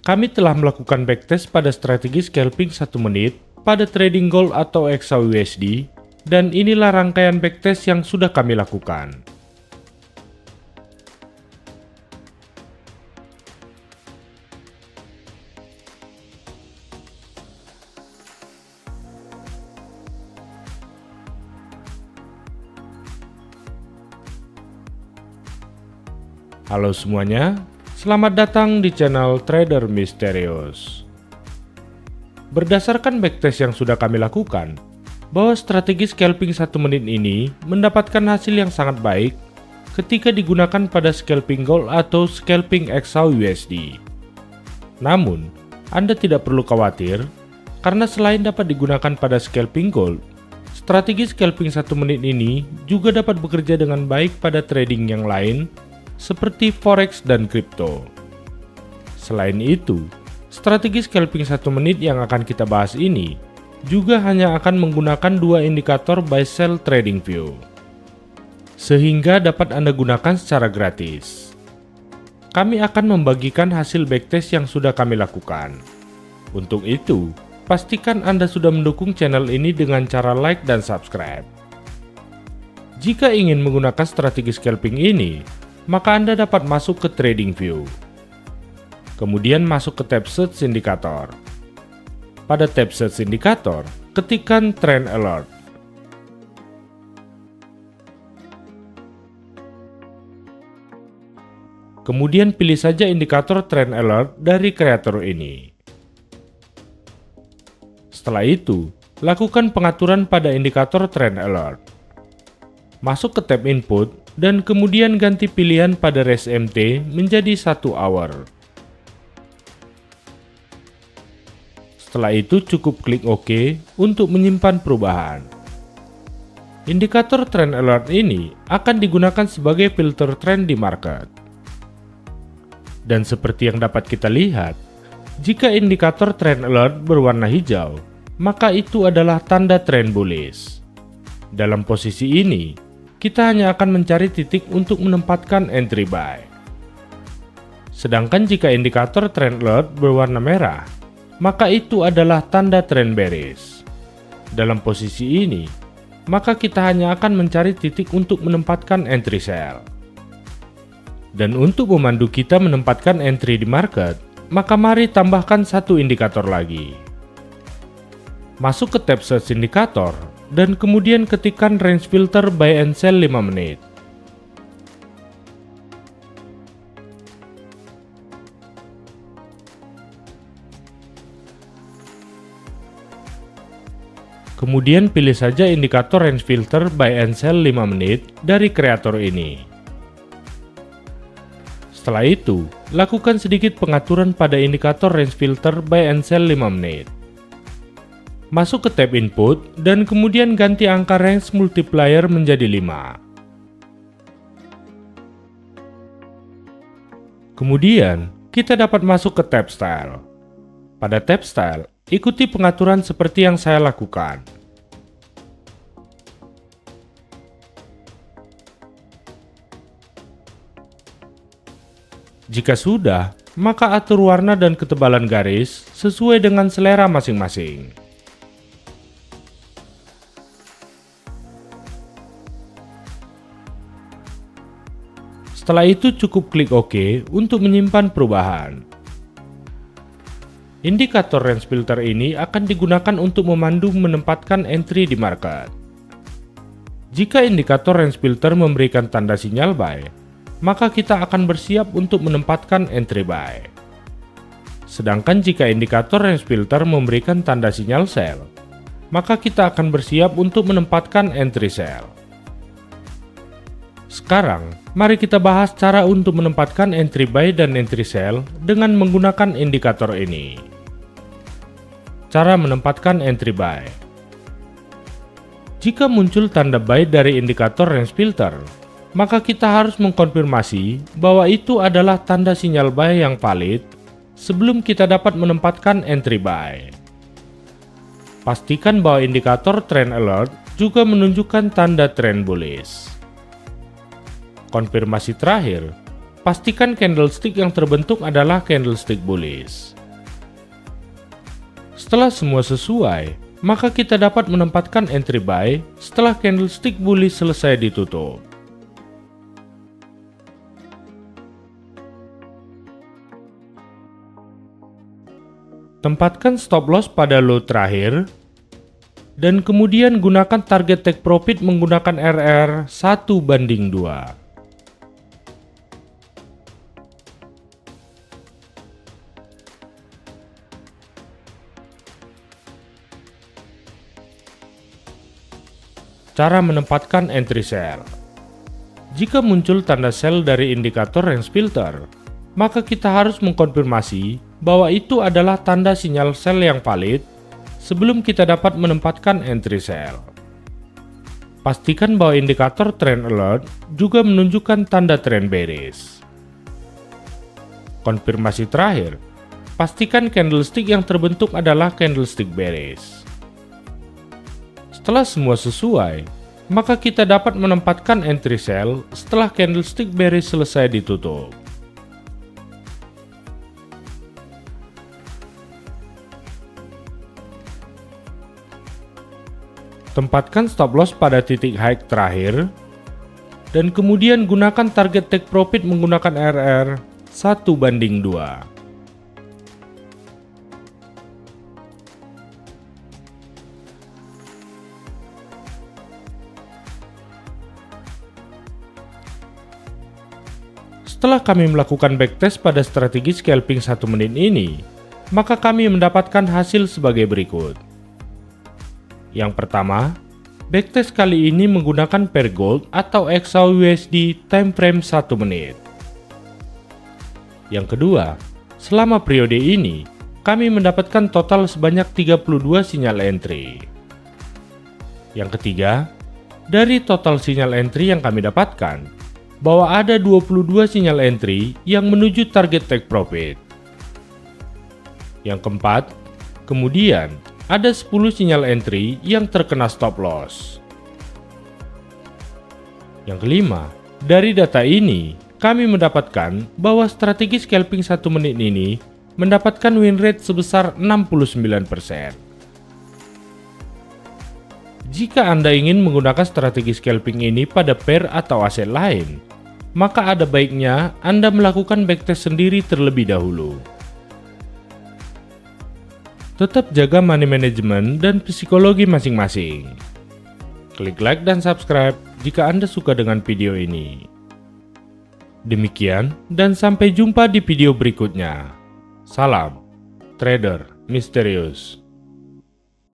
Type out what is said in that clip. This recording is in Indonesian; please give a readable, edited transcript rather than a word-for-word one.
kami telah melakukan backtest pada strategi scalping 1 menit pada trading gold atau XAUUSD, dan inilah rangkaian backtest yang sudah kami lakukan. Halo semuanya, selamat datang di channel Trader Misterius. Berdasarkan backtest yang sudah kami lakukan, bahwa strategi scalping 1 menit ini mendapatkan hasil yang sangat baik ketika digunakan pada scalping gold atau scalping XAUUSD. Namun, Anda tidak perlu khawatir, karena selain dapat digunakan pada scalping gold, strategi scalping 1 menit ini juga dapat bekerja dengan baik pada trading yang lain, seperti forex dan kripto. Selain itu, strategi scalping 1 menit yang akan kita bahas ini juga hanya akan menggunakan 2 indikator buy sell trading view, sehingga dapat Anda gunakan secara gratis. Kami akan membagikan hasil backtest yang sudah kami lakukan. Untuk itu, pastikan Anda sudah mendukung channel ini dengan cara like dan subscribe. Jika ingin menggunakan strategi scalping ini, maka Anda dapat masuk ke Trading View. Kemudian masuk ke tab Search Indicator. Pada tab Search Indicator, ketikkan Trend Alert. Kemudian pilih saja indikator Trend Alert dari kreator ini. Setelah itu, lakukan pengaturan pada indikator Trend Alert. Masuk ke tab Input, dan kemudian ganti pilihan pada RSMT menjadi 1 hour. Setelah itu cukup klik OK untuk menyimpan perubahan. Indikator Trend Alert ini akan digunakan sebagai filter trend di market. Dan seperti yang dapat kita lihat, jika indikator Trend Alert berwarna hijau, maka itu adalah tanda trend bullish. Dalam posisi ini, kita hanya akan mencari titik untuk menempatkan entry buy. Sedangkan jika indikator Trend Alert berwarna merah, maka itu adalah tanda trend bearish. Dalam posisi ini, maka kita hanya akan mencari titik untuk menempatkan entry sell. Dan untuk memandu kita menempatkan entry di market, maka mari tambahkan 1 indikator lagi. Masuk ke tab Search Indicator, dan kemudian ketikkan range filter buy and sell 5 menit. Kemudian pilih saja indikator range filter buy and sell 5 menit dari kreator ini. Setelah itu, lakukan sedikit pengaturan pada indikator range filter buy and sell 5 menit. Masuk ke tab Input, dan kemudian ganti angka range multiplier menjadi 5. Kemudian, kita dapat masuk ke tab Style. Pada tab Style, ikuti pengaturan seperti yang saya lakukan. Jika sudah, maka atur warna dan ketebalan garis sesuai dengan selera masing-masing. Setelah itu cukup klik OK untuk menyimpan perubahan. Indikator range filter ini akan digunakan untuk memandu menempatkan entry di market. Jika indikator range filter memberikan tanda sinyal buy, maka kita akan bersiap untuk menempatkan entry buy. Sedangkan jika indikator range filter memberikan tanda sinyal sell, maka kita akan bersiap untuk menempatkan entry sell. Sekarang, mari kita bahas cara untuk menempatkan entry buy dan entry sell dengan menggunakan indikator ini. Cara menempatkan entry buy. Jika muncul tanda buy dari indikator range filter, maka kita harus mengkonfirmasi bahwa itu adalah tanda sinyal buy yang valid sebelum kita dapat menempatkan entry buy. Pastikan bahwa indikator trend alert juga menunjukkan tanda trend bullish. Konfirmasi terakhir, pastikan candlestick yang terbentuk adalah candlestick bullish. Setelah semua sesuai, maka kita dapat menempatkan entry buy setelah candlestick bullish selesai ditutup. Tempatkan stop loss pada low terakhir, dan kemudian gunakan target take profit menggunakan RR 1:2. Cara menempatkan entry sell. Jika muncul tanda sell dari indikator range filter, maka kita harus mengkonfirmasi bahwa itu adalah tanda sinyal sell yang valid sebelum kita dapat menempatkan entry sell. Pastikan bahwa indikator trend alert juga menunjukkan tanda trend bearish. Konfirmasi terakhir, pastikan candlestick yang terbentuk adalah candlestick bearish. Setelah semua sesuai, maka kita dapat menempatkan entry sell setelah candlestick bearish selesai ditutup. Tempatkan stop loss pada titik high terakhir, dan kemudian gunakan target take profit menggunakan RR 1:2. Setelah kami melakukan backtest pada strategi scalping 1 menit ini, maka kami mendapatkan hasil sebagai berikut. Yang pertama, backtest kali ini menggunakan pair gold atau XAUUSD time frame 1 menit. Yang kedua, selama periode ini, kami mendapatkan total sebanyak 32 sinyal entry. Yang ketiga, dari total sinyal entry yang kami dapatkan, bahwa ada 22 sinyal entry yang menuju target take profit. Yang keempat, kemudian ada 10 sinyal entry yang terkena stop loss. Yang kelima, dari data ini, kami mendapatkan bahwa strategi scalping 1 menit ini mendapatkan win rate sebesar 69%. Jika Anda ingin menggunakan strategi scalping ini pada pair atau aset lain, maka ada baiknya Anda melakukan backtest sendiri terlebih dahulu. Tetap jaga money management dan psikologi masing-masing. Klik like dan subscribe jika Anda suka dengan video ini. Demikian dan sampai jumpa di video berikutnya. Salam, trader misterius.